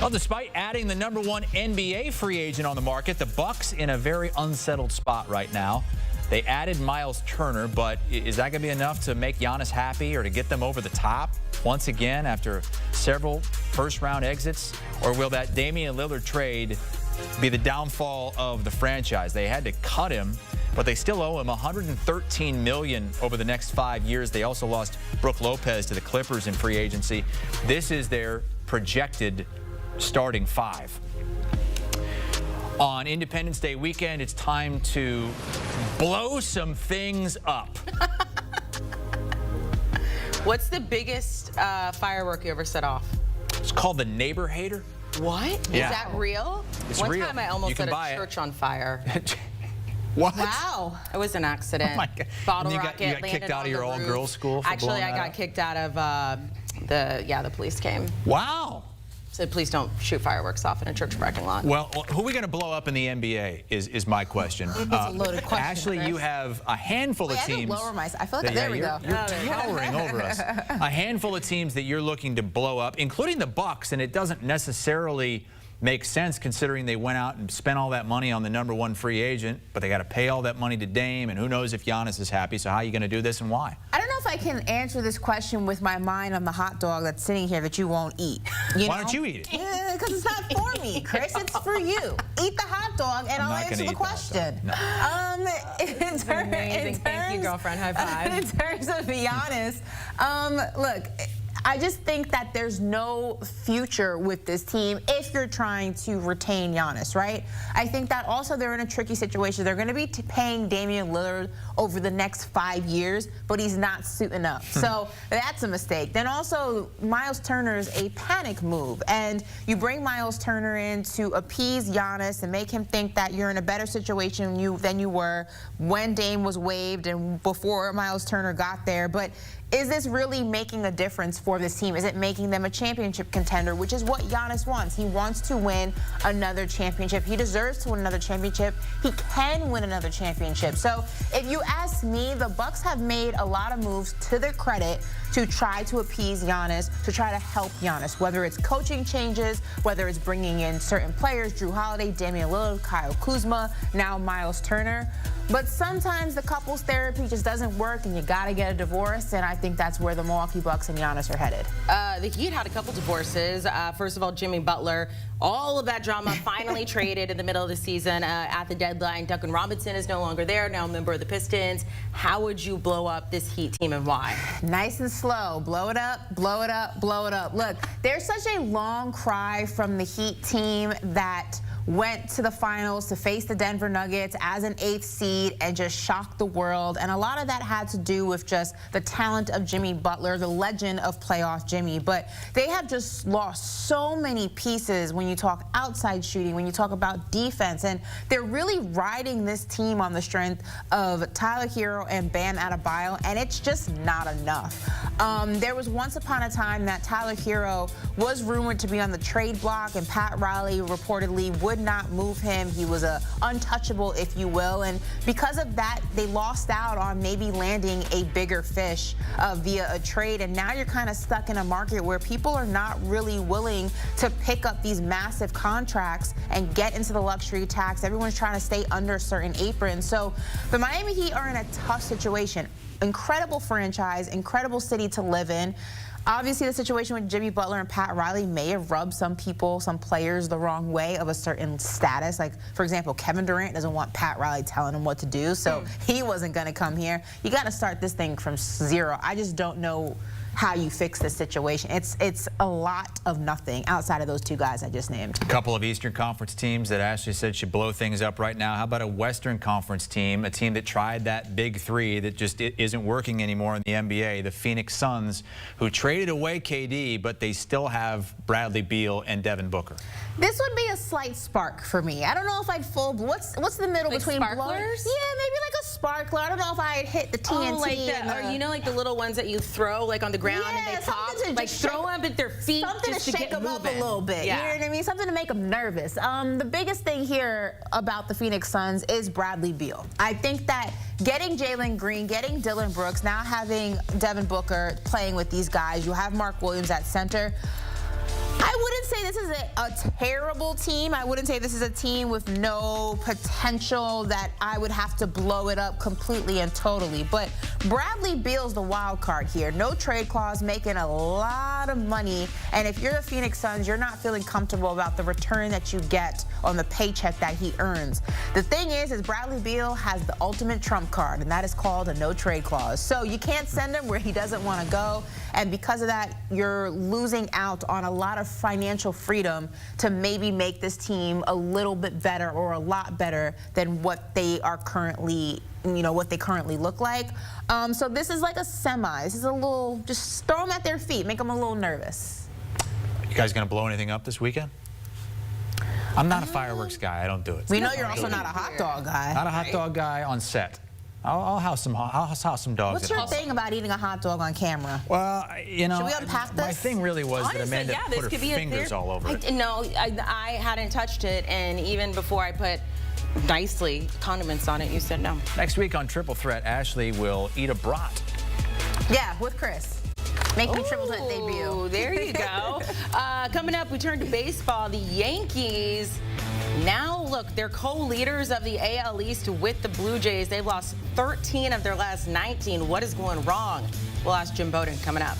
Well, despite adding the #1 NBA free agent on the market, the Bucks in a very unsettled spot right now. They added Miles Turner, but is that going to be enough to make Giannis happy or to get them over the top once again after several first-round exits? Or will that Damian Lillard trade be the downfall of the franchise? They had to cut him, but they still owe him $113 million over the next 5 years. They also lost Brook Lopez to the Clippers in free agency. This is their projected starting five. On Independence Day weekend, it's time to blow some things up. What's the biggest firework you ever set off? It's called the Neighbor Hater. What? Yeah. Is that real? It's One real. time I almost set a church on fire. What? Wow. It was an accident. Oh my God. Bottle you rocket got kicked out of your all-girls school for Actually, blowing I that got up? kicked out of the police came. Wow. Said, please don't shoot fireworks off in a church parking lot. Well, who are we going to blow up in the NBA is my question. That's a loaded question, Ashley, Chris. you have a handful of teams. I lower myself. I feel like there we go. You're towering over us. A handful of teams that you're looking to blow up, including the Bucks, and it doesn't necessarily make sense considering they went out and spent all that money on the #1 free agent, but they got to pay all that money to Dame, and who knows if Giannis is happy. So how are you going to do this and why? I don't know if I can answer this question with my mind on the hot dog that's sitting here that you won't eat. Why don't you eat it? Because it's not for me, Chris. It's for you. Eat the hot dog, and I'll answer the question. No. Amazing. Thank you, girlfriend. High five. In terms of Giannis, look, I just think that there's no future with this team if you're trying to retain Giannis, right? I think that also they're in a tricky situation. They're going to be paying Damian Lillard over the next 5 years, but he's not suiting up. So that's a mistake. Then also, Miles Turner is a panic move. And you bring Miles Turner in to appease Giannis and make him think that you're in a better situation than you were when Dame was waived and before Miles Turner got there. But is this really making a difference for this team? Is it making them a championship contender, which is what Giannis wants? He wants to win another championship. He deserves to win another championship. He can win another championship. So if you ask me, the Bucks have made a lot of moves to their credit to try to appease Giannis, to try to help Giannis, whether it's coaching changes, whether it's bringing in certain players, Drew Holiday, Damian Lillard, Kyle Kuzma, now Miles Turner. But sometimes the couples therapy just doesn't work and you got to get a divorce, and I think that's where the Milwaukee Bucks and Giannis are headed. The Heat had a couple divorces. First of all, Jimmy Butler. All of that drama finally traded in the middle of the season at the deadline. Duncan Robinson is no longer there, now a member of the Pistons. How would you blow up this Heat team and why? Nice and slow. Blow it up, blow it up, blow it up. Look, there's such a long cry from the Heat team that went to the finals to face the Denver Nuggets as an 8th seed and just shocked the world. And a lot of that had to do with just the talent of Jimmy Butler, the legend of playoff Jimmy. But they have just lost so many pieces when you talk outside shooting, when you talk about defense. And they're really riding this team on the strength of Tyler Hero and Bam Adebayo, and it's just not enough. There was once upon a time that Tyler Hero was rumored to be on the trade block, and Pat Riley reportedly would not move him. He was untouchable, if you will, and because of that, they lost out on maybe landing a bigger fish via a trade, and now you're kind of stuck in a market where people are not really willing to pick up these massive contracts and get into the luxury tax. Everyone's trying to stay under a certain apron. So the Miami Heat are in a tough situation. Incredible franchise, incredible city to live in. Obviously, the situation with Jimmy Butler and Pat Riley may have rubbed some people, some players the wrong way of a certain status. Like, for example, Kevin Durant doesn't want Pat Riley telling him what to do, so he wasn't going to come here. You got to start this thing from zero. I just don't know how you fix this situation. It's a lot of nothing outside of those two guys I just named. A couple of Eastern Conference teams that Ashley said should blow things up right now. How about a Western Conference team, a team that tried that big three that just isn't working anymore in the NBA, the Phoenix Suns, who traded away KD, but they still have Bradley Beal and Devin Booker. This would be a slight spark for me. I don't know if I'd full. What's the middle like between sparklers? Yeah, maybe like a sparkler. I don't know if I'd hit the TNT. Oh, like or you know, like the little ones that you throw like on the ground and they pop. Like throw them at their feet, something just to shake them up a little bit. Yeah. You know what I mean? Something to make them nervous. The biggest thing here about the Phoenix Suns is Bradley Beal. I think that getting Jalen Green, getting Dylan Brooks, now having Devin Booker playing with these guys, you have Mark Williams at center. I wouldn't say this is is a terrible team. I wouldn't say this is a team with no potential that I would have to blow it up completely and totally. But Bradley Beal's the wild card here. No trade clause, making a lot of money. And if you're the Phoenix Suns, you're not feeling comfortable about the return that you get on the paycheck that he earns. The thing is Bradley Beal has the ultimate trump card, and that is called a no trade clause. So you can't send him where he doesn't want to go. And because of that, you're losing out on a lot of financial freedom to maybe make this team a little bit better or a lot better than what they are currently, what they currently look like. So this is like a semi. This is a little, just throw them at their feet, make them a little nervous. You guys going to blow anything up this weekend? I'm not a fireworks guy. I don't do it. We know you're also not a hot dog guy. Not a hot dog guy on set. I'll house some dogs. What's your thing about eating a hot dog on camera? Well, should we unpack this? My thing really was that Amanda put her fingers all over it. No, I hadn't touched it, and even before I put nicely condiments on it, you said no. Next week on Triple Threat, Ashley will eat a brat. Yeah, with Chris. Make me triple threat debut. There you go. Coming up, we turn to baseball. The Yankees, now look, they're co-leaders of the AL East with the Blue Jays. They've lost 13 of their last 19. What is going wrong? We'll ask Jim Bowden coming up.